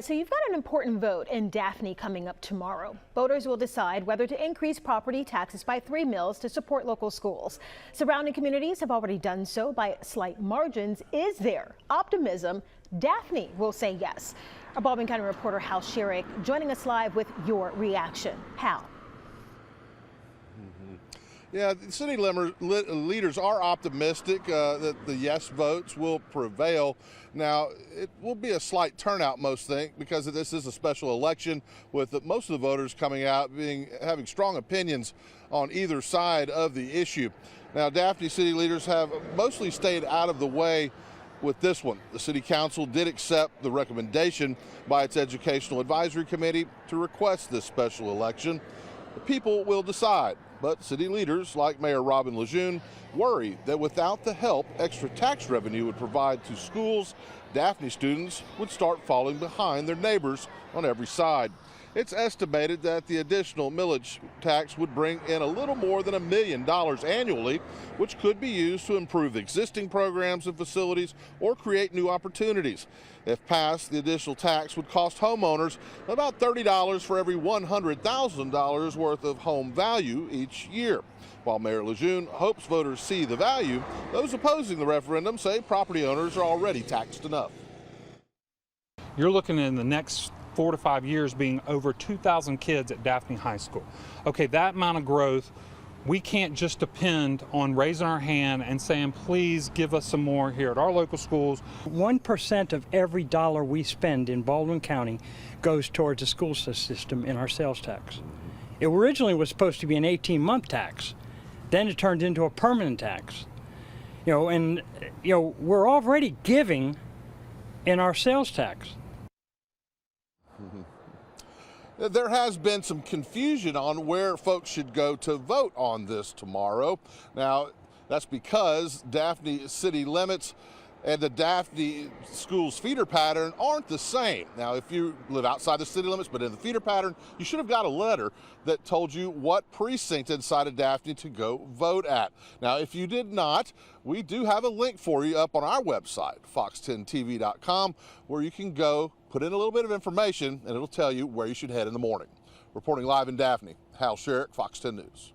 So you've got an important vote in Daphne coming up tomorrow. Voters will decide whether to increase property taxes by 3 mills to support local schools. Surrounding communities have already done so by slight margins. Is there optimism Daphne will say yes? Our Baldwin County reporter Hal Sherrick joining us live with your reaction. Hal. Yeah, the city leaders are optimistic that the yes votes will prevail. Now, it will be a slight turnout, most think, because this is a special election with most of the voters coming out having strong opinions on either side of the issue. Now, Daphne city leaders have mostly stayed out of the way with this one. The city council did accept the recommendation by its educational advisory committee to request this special election. The people will decide, but city leaders like Mayor Robin Lejeune worry that without the help extra tax revenue would provide to schools, Daphne students would start falling behind their neighbors on every side. It's estimated that the additional millage tax would bring in a little more than $1 million annually, which could be used to improve existing programs and facilities or create new opportunities. If passed, the additional tax would cost homeowners about $30 for every $100,000 worth of home value each year. While Mayor Lejeune hopes voters see the value, those opposing the referendum say property owners are already taxed enough. You're looking in the next 4 to 5 years being over 2,000 kids at Daphne High School. Okay, that amount of growth, we can't just depend on raising our hand and saying, please give us some more here at our local schools. 1% of every dollar we spend in Baldwin County goes towards the school system in our sales tax. It originally was supposed to be an 18-month tax. Then it turned into a permanent tax. And we're already giving in our sales tax. There has been some confusion on where folks should go to vote on this tomorrow. Now, that's because Daphne city limits and the Daphne school's feeder pattern aren't the same. Now, if you live outside the city limits but in the feeder pattern, you should have got a letter that told you what precinct inside of Daphne to go vote at. Now, if you did not, we do have a link for you up on our website, fox10tv.com, where you can go put in a little bit of information and it'll tell you where you should head in the morning. Reporting live in Daphne, Hal Sherrick, Fox 10 News.